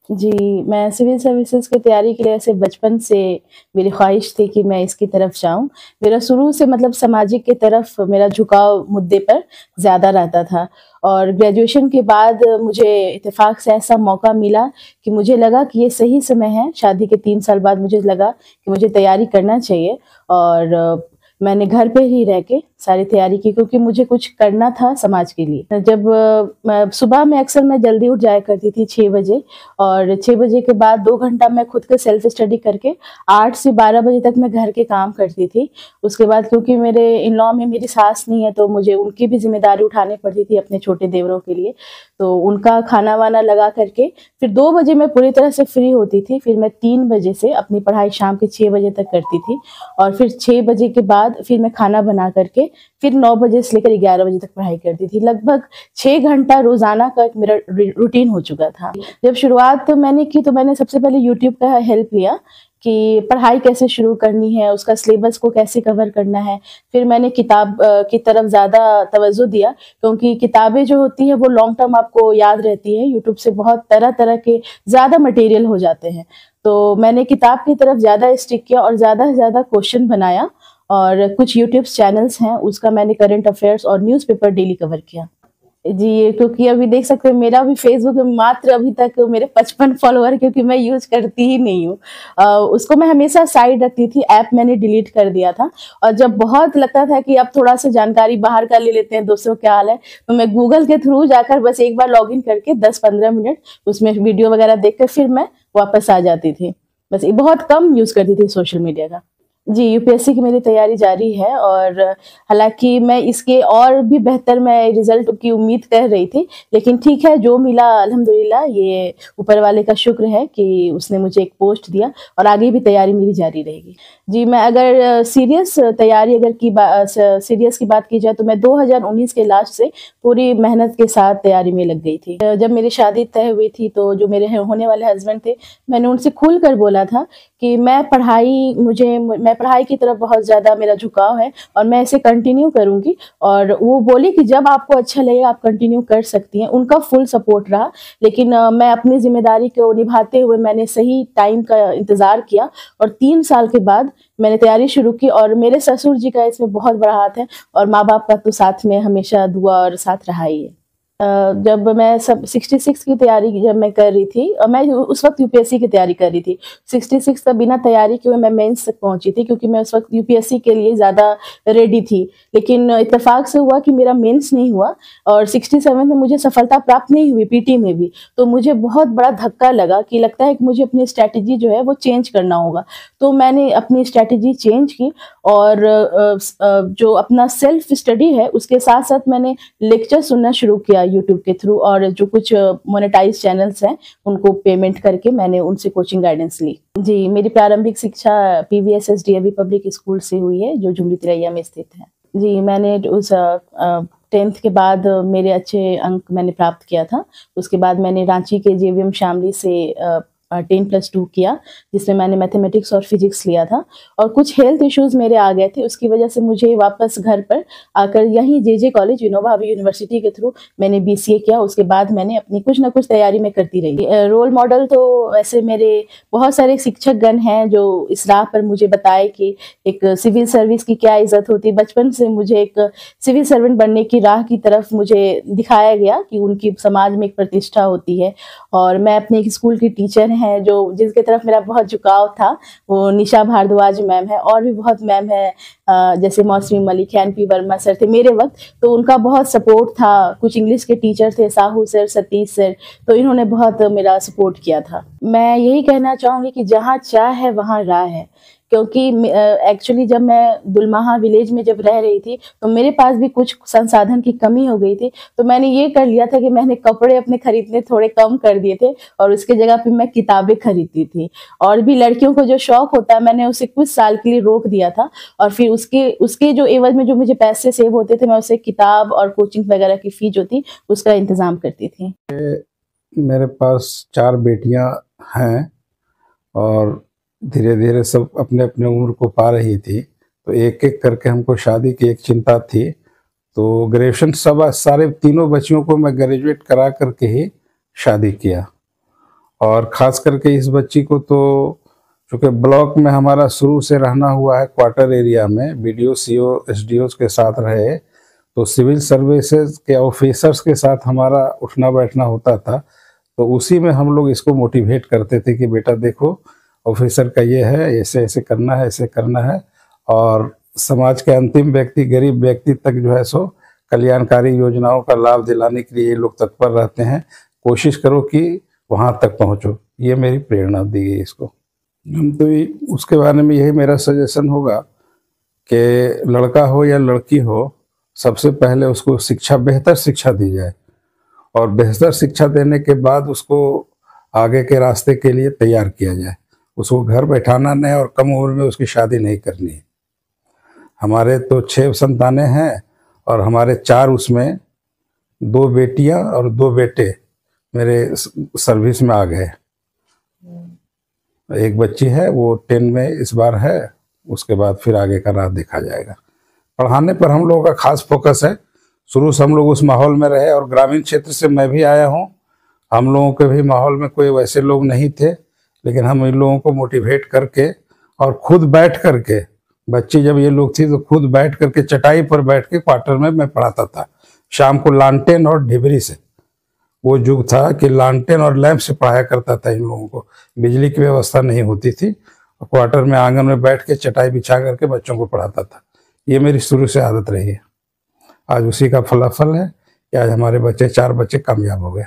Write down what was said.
जी, मैं civil services की तैयारी के लिए ऐसे बचपन से मेरी ख़्वाहिश थी कि मैं इसकी तरफ जाऊँ। मेरा शुरू से मतलब सामाजिक की तरफ मेरा झुकाव मुद्दे पर ज़्यादा रहता था और ग्रेजुएशन के बाद मुझे इत्तेफ़ाक से ऐसा मौका मिला कि मुझे लगा कि ये सही समय है, शादी के 3 साल बाद मुझे लगा कि मुझे तैयारी करना चाहिए और मैंने घर पे ही रह के सारी तैयारी की क्योंकि मुझे कुछ करना था समाज के लिए। जब मैं सुबह में अक्सर मैं जल्दी उठ जाया करती थी 6 बजे और 6 बजे के बाद 2 घंटा मैं खुद के सेल्फ स्टडी करके 8 से 12 बजे तक मैं घर के काम करती थी। उसके बाद क्योंकि मेरे इन-लॉ में मेरी सास नहीं है तो मुझे उनकी भी ज़िम्मेदारी उठानी पड़ती थी अपने छोटे देवरों के लिए। तो उनका खाना-वाना लगा कर के फिर 2 बजे मैं पूरी तरह से फ्री होती थी। फिर मैं 3 बजे से अपनी पढ़ाई शाम के 6 बजे तक करती थी और फिर 6 बजे के बाद फिर मैं खाना बना कर के फिर 9 बजे से लेकर 11 बजे तक पढ़ाई करती थी। लगभग 6 घंटा रोज़ाना का एक मेरा रूटीन हो चुका था। जब शुरुआत मैंने की तो मैंने सबसे पहले यूट्यूब का हेल्प लिया कि पढ़ाई कैसे शुरू करनी है, उसका सिलेबस को कैसे कवर करना है। फिर मैंने किताब की तरफ ज़्यादा तवज्जो दिया क्योंकि किताबें जो होती हैं वो लॉन्ग टर्म आपको याद रहती है। यूट्यूब से बहुत तरह-तरह के ज़्यादा मटेरियल हो जाते हैं। तो मैंने किताब की तरफ ज़्यादा स्टिक किया और ज़्यादा से ज़्यादा क्वेश्चन बनाया और कुछ यूट्यूब चैनल्स हैं, उसका मैंने करंट अफेयर्स और न्यूज़पेपर डेली कवर किया। जी, क्योंकि अभी देख सकते हैं मेरा भी फ़ेसबुक में मात्र अभी तक मेरे 55 फॉलोवर क्योंकि मैं यूज़ करती ही नहीं हूँ। उसको मैं हमेशा साइड रखती थी, ऐप मैंने डिलीट कर दिया था और जब बहुत लगता था कि अब थोड़ा-सा जानकारी बाहर का ले लेते हैं, दोस्तों क्या हाल है, तो मैं गूगल के थ्रू जाकर बस एक बार लॉगिन करके 10-15 मिनट उसमें वीडियो वगैरह देख कर फिर मैं वापस आ जाती थी। बस ये बहुत कम यूज़ करती थी सोशल मीडिया का। जी, यूपीएससी की मेरी तैयारी जारी है और हालाँकि मैं इसके और भी बेहतर मैं रिज़ल्ट की उम्मीद कर रही थी, लेकिन ठीक है, जो मिला अल्हम्दुलिल्लाह ये ऊपर वाले का शुक्र है कि उसने मुझे एक पोस्ट दिया और आगे भी तैयारी मेरी जारी रहेगी। जी, मैं अगर सीरियस तैयारी अगर की बा स सीरियस की बात की जाए तो मैं 2019 के लास्ट से पूरी मेहनत के साथ तैयारी में लग गई थी। जब मेरी शादी तय हुई थी तो जो मेरे होने वाले हस्बैंड थे, मैंने उनसे खुल कर बोला था कि मैं पढ़ाई की तरफ बहुत ज़्यादा मेरा झुकाव है और मैं इसे कंटिन्यू करूँगी और वो बोले कि जब आपको अच्छा लगेगा आप कंटिन्यू कर सकती हैं। उनका फुल सपोर्ट रहा लेकिन मैं अपनी ज़िम्मेदारी को निभाते हुए मैंने सही टाइम का इंतज़ार किया और 3 साल के बाद मैंने तैयारी शुरू की और मेरे ससुर जी का इसमें बहुत बड़ा हाथ है और माँ-बाप का तो साथ में हमेशा दुआ और साथ रहा ही है। जब मैं सब 66 की तैयारी जब मैं कर रही थी और मैं उस वक़्त यूपीएससी की तैयारी कर रही थी। 66 का बिना तैयारी किए मैं मेंस तक पहुँची थी क्योंकि मैं उस वक़्त यूपीएससी के लिए ज़्यादा रेडी थी। लेकिन इत्तेफ़ाक से हुआ कि मेरा मेंस नहीं हुआ और 67 में मुझे सफलता प्राप्त नहीं हुई पीटी में भी। तो मुझे बहुत बड़ा धक्का लगा कि लगता है कि मुझे अपनी स्ट्रैटेजी जो है वो चेंज करना होगा। तो मैंने अपनी स्ट्रैटेजी चेंज की और जो अपना सेल्फ स्टडी है उसके साथ-साथ मैंने लेक्चर सुनना शुरू किया यूट्यूब के थ्रू और जो कुछ मोनेटाइज़ चैनल्स हैं, उनको पेमेंट करके मैंने उनसे कोचिंग गाइडेंस ली। जी, मेरी प्रारंभिक शिक्षा पीवीएसएस डीएवी पब्लिक स्कूल से हुई है, जो जुमली तिरैया में स्थित है। जी, मैंने उस 10th के बाद मेरे अच्छे अंक मैंने प्राप्त किया था। उसके बाद मैंने रांची के जेवीएम शामली से 10+2 किया, जिसमें मैंने मैथमेटिक्स और फिज़िक्स लिया था और कुछ हेल्थ इश्यूज़ मेरे आ गए थे, उसकी वजह से मुझे वापस घर पर आकर यहीं JJ college Vinoba Bhave university के थ्रू मैंने बीसीए किया। उसके बाद मैंने अपनी कुछ न कुछ तैयारी मैं करती रही। रोल मॉडल तो वैसे मेरे बहुत सारे शिक्षकगण हैं जो इस राह पर मुझे बताए कि एक सिविल सर्विस की क्या इज़्ज़त होती है। बचपन से मुझे एक सिविल सर्वेंट बनने की राह की तरफ मुझे दिखाया गया कि उनकी समाज में एक प्रतिष्ठा होती है और मैं अपने एक स्कूल की टीचर हैं जो जिसकी तरफ मेरा बहुत झुकाव था, वो निशा भारद्वाज मैम है और भी बहुत मैम है जैसे मौसमी मलिक, एनपी वर्मा सर थे मेरे वक़्त, तो उनका बहुत सपोर्ट था। कुछ इंग्लिश के टीचर थे, साहू सर, सतीश सर, तो इन्होंने बहुत मेरा सपोर्ट किया था। मैं यही कहना चाहूँगी कि जहाँ चाह है वहाँ राह है, क्योंकि एक्चुअली जब मैं दुलमाहा विलेज में जब रह रही थी, तो मेरे पास भी कुछ संसाधन की कमी हो गई थी, तो मैंने ये कर लिया था कि मैंने कपड़े अपने खरीदने थोड़े कम कर दिए थे और उसकी जगह पे मैं किताबें खरीदती थी। और भी लड़कियों को जो शौक होता है, मैंने उसे कुछ साल के लिए रोक दिया था और फिर उसके उसके जो एवज़ में जो मुझे पैसे सेव होते थे, मैं उसे किताब और कोचिंग वगैरह की फ़ी जो थी, उसका इंतज़ाम करती थी। मेरे पास 4 बेटियां हैं और धीरे-धीरे सब अपने-अपने उम्र को पा रही थी, तो एक-एक करके हमको शादी की एक चिंता थी। तो ग्रेजुएशन सब सारे तीनों बच्चियों को मैं ग्रेजुएट करा करके ही शादी किया और ख़ास करके इस बच्ची को तो चूँकि ब्लॉक में हमारा शुरू से रहना हुआ है, क्वार्टर एरिया में बीडीओ सीओ एसडीओ के साथ रहे, तो सिविल सर्विसेज के ऑफिसर्स के साथ हमारा उठना बैठना होता था। तो उसी में हम लोग इसको मोटिवेट करते थे कि बेटा देखो ऑफिसर का ये है, ऐसे ऐसे करना है, ऐसे करना है, और समाज के अंतिम व्यक्ति, गरीब व्यक्ति तक जो है सो कल्याणकारी योजनाओं का लाभ दिलाने के लिए ये लोग तत्पर रहते हैं। कोशिश करो कि वहाँ तक पहुँचो, ये मेरी प्रेरणा दी गई इसको। हम तो उसके बारे में यही मेरा सजेशन होगा कि लड़का हो या लड़की हो, सबसे पहले उसको शिक्षा, बेहतर शिक्षा दी जाए, और बेहतर शिक्षा देने के बाद उसको आगे के रास्ते के लिए तैयार किया जाए। उसको घर बैठाना नहीं और कम उम्र में उसकी शादी नहीं करनी है। हमारे तो 6 संतानें हैं और हमारे 4 उसमें 2 बेटियां और 2 बेटे मेरे सर्विस में आ गए। एक बच्ची है, वो 10 में इस बार है, उसके बाद फिर आगे का राह देखा जाएगा। पढ़ाने पर हम लोगों का खास फोकस है। शुरू से हम लोग उस माहौल में रहे, और ग्रामीण क्षेत्र से मैं भी आया हूँ। हम लोगों के भी माहौल में कोई वैसे लोग नहीं थे, लेकिन हम इन लोगों को मोटिवेट करके और खुद बैठ करके, बच्ची जब ये लोग थी तो खुद बैठ करके चटाई पर बैठ के क्वार्टर में मैं पढ़ाता था। शाम को लालटेन और ढिबरी से, वो युग था कि लालटेन और लैंप से पढ़ाया करता था इन लोगों को, बिजली की व्यवस्था नहीं होती थी। क्वार्टर में आंगन में बैठ के चटाई बिछा करके बच्चों को पढ़ाता था। ये मेरी शुरू से आदत रही है। आज उसी का फलाफल है कि आज हमारे बच्चे 4 बच्चे कामयाब हो गए।